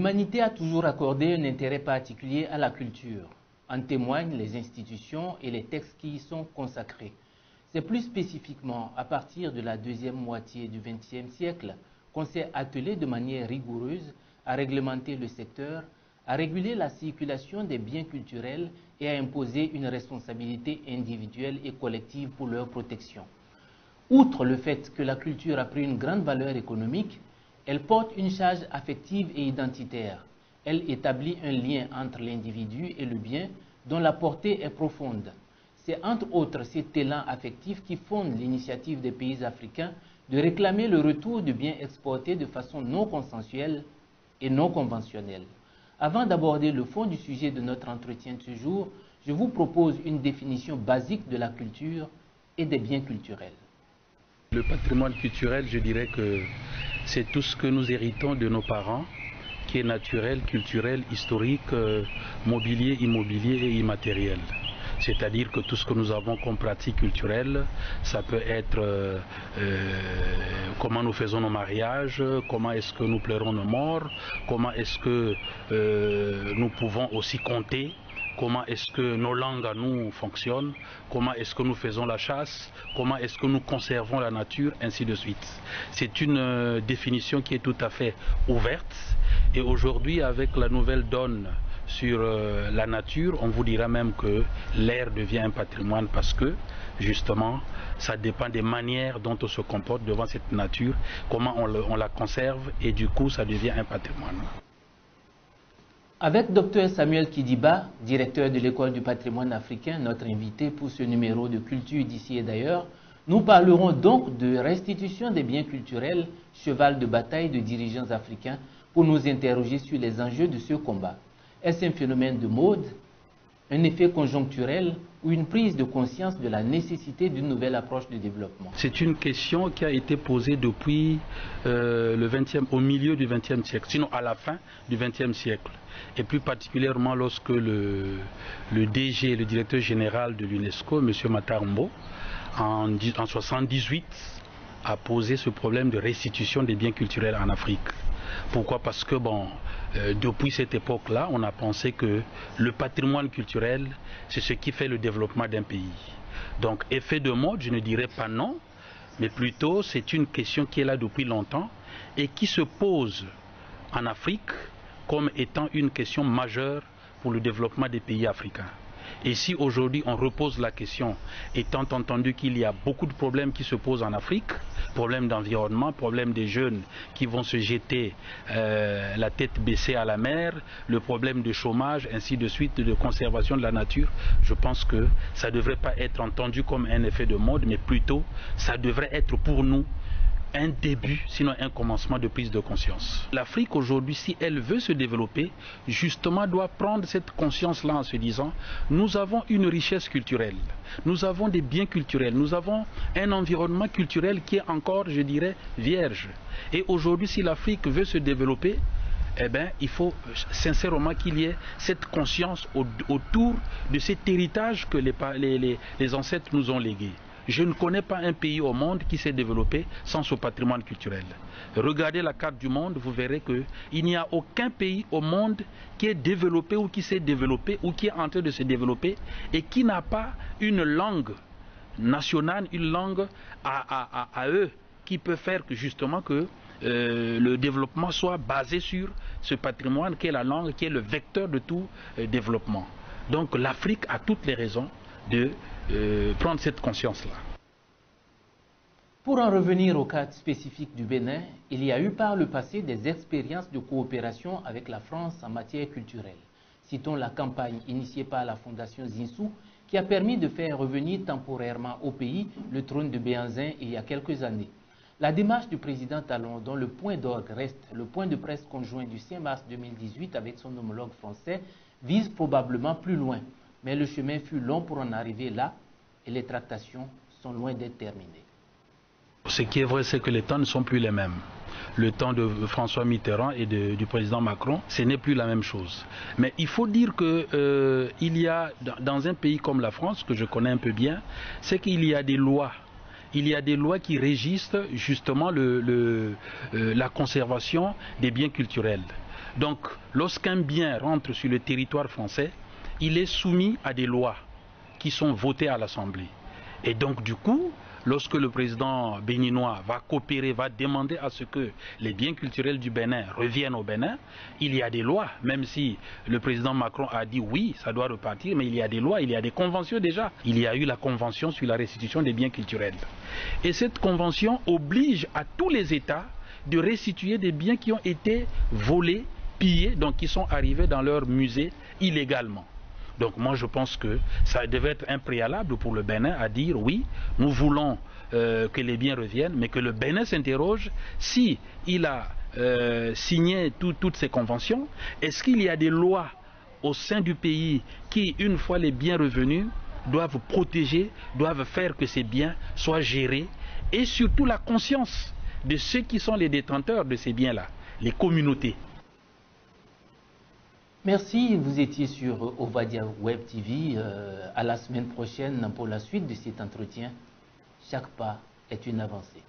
L'humanité a toujours accordé un intérêt particulier à la culture. En témoignent les institutions et les textes qui y sont consacrés. C'est plus spécifiquement à partir de la deuxième moitié du XXe siècle qu'on s'est attelé de manière rigoureuse à réglementer le secteur, à réguler la circulation des biens culturels et à imposer une responsabilité individuelle et collective pour leur protection. Outre le fait que la culture a pris une grande valeur économique, elle porte une charge affective et identitaire. Elle établit un lien entre l'individu et le bien dont la portée est profonde. C'est entre autres cet élan affectif qui fonde l'initiative des pays africains de réclamer le retour de biens exportés de façon non consensuelle et non conventionnelle. Avant d'aborder le fond du sujet de notre entretien de ce jour, je vous propose une définition basique de la culture et des biens culturels. Le patrimoine culturel, je dirais que c'est tout ce que nous héritons de nos parents, qui est naturel, culturel, historique, mobilier, immobilier et immatériel. C'est-à-dire que tout ce que nous avons comme pratique culturelle, ça peut être comment nous faisons nos mariages, comment est-ce que nous pleurons nos morts, comment est-ce que nous pouvons aussi compter, comment est-ce que nos langues à nous fonctionnent, comment est-ce que nous faisons la chasse, comment est-ce que nous conservons la nature, ainsi de suite. C'est une définition qui est tout à fait ouverte et aujourd'hui avec la nouvelle donne sur la nature, on vous dira même que l'air devient un patrimoine parce que justement ça dépend des manières dont on se comporte devant cette nature, comment on la conserve et du coup ça devient un patrimoine. Avec Dr Samuel Kidiba, directeur de l'École du patrimoine africain, notre invité pour ce numéro de Culture d'ici et d'ailleurs, nous parlerons donc de restitution des biens culturels, cheval de bataille de dirigeants africains, pour nous interroger sur les enjeux de ce combat. Est-ce un phénomène de mode, un effet conjoncturel ou une prise de conscience de la nécessité d'une nouvelle approche de développement? C'est une question qui a été posée depuis au milieu du XXe siècle, sinon à la fin du XXe siècle. Et plus particulièrement lorsque le DG, le directeur général de l'UNESCO, M. Matarmbo, en 1978, a posé ce problème de restitution des biens culturels en Afrique. Pourquoi? Parce que depuis cette époque-là, on a pensé que le patrimoine culturel, c'est ce qui fait le développement d'un pays. Donc, effet de mode, je ne dirais pas non, mais plutôt c'est une question qui est là depuis longtemps et qui se pose en Afrique comme étant une question majeure pour le développement des pays africains. Et si aujourd'hui on repose la question, étant entendu qu'il y a beaucoup de problèmes qui se posent en Afrique, problèmes d'environnement, problèmes des jeunes qui vont se jeter la tête baissée à la mer, le problème de chômage, ainsi de suite, de conservation de la nature, je pense que ça ne devrait pas être entendu comme un effet de mode, mais plutôt ça devrait être pour nous un début, sinon un commencement de prise de conscience. L'Afrique aujourd'hui, si elle veut se développer, justement doit prendre cette conscience-là en se disant, nous avons une richesse culturelle, nous avons des biens culturels, nous avons un environnement culturel qui est encore, je dirais, vierge. Et aujourd'hui, si l'Afrique veut se développer, eh bien, il faut sincèrement qu'il y ait cette conscience autour de cet héritage que les ancêtres nous ont légué. Je ne connais pas un pays au monde qui s'est développé sans ce patrimoine culturel. Regardez la carte du monde, vous verrez qu'il n'y a aucun pays au monde qui est développé ou qui s'est développé ou qui est en train de se développer et qui n'a pas une langue nationale, une langue à eux qui peut faire que justement que le développement soit basé sur ce patrimoine qui est la langue, qui est le vecteur de tout développement. Donc l'Afrique a toutes les raisons de prendre cette conscience-là. Pour en revenir au cas spécifique du Bénin, il y a eu par le passé des expériences de coopération avec la France en matière culturelle. Citons la campagne initiée par la Fondation Zinsou qui a permis de faire revenir temporairement au pays le trône de Béhanzin il y a quelques années. La démarche du président Talon, dont le point d'orgue reste le point de presse conjoint du 5 mars 2018 avec son homologue français, vise probablement plus loin. Mais le chemin fut long pour en arriver là et les tractations sont loin d'être terminées. Ce qui est vrai, c'est que les temps ne sont plus les mêmes. Le temps de François Mitterrand et du président Macron, ce n'est plus la même chose. Mais il faut dire que il y a, dans un pays comme la France, que je connais un peu bien, c'est qu'il y a des lois. Il y a des lois qui régissent justement la conservation des biens culturels. Donc, lorsqu'un bien rentre sur le territoire français, il est soumis à des lois qui sont votées à l'Assemblée. Et donc, du coup, lorsque le président béninois va coopérer, va demander à ce que les biens culturels du Bénin reviennent au Bénin, il y a des lois, même si le président Macron a dit oui, ça doit repartir, mais il y a des lois, il y a des conventions déjà. Il y a eu la convention sur la restitution des biens culturels. Et cette convention oblige à tous les États de restituer des biens qui ont été volés, pillés, donc qui sont arrivés dans leur musée illégalement. Donc moi je pense que ça devait être un préalable pour le Bénin à dire oui, nous voulons que les biens reviennent, mais que le Bénin s'interroge si il a signé toutes ces conventions, est-ce qu'il y a des lois au sein du pays qui, une fois les biens revenus, doivent protéger, doivent faire que ces biens soient gérés, et surtout la conscience de ceux qui sont les détenteurs de ces biens-là, les communautés. Merci, vous étiez sur Ovadia Web TV. À la semaine prochaine pour la suite de cet entretien. Chaque pas est une avancée.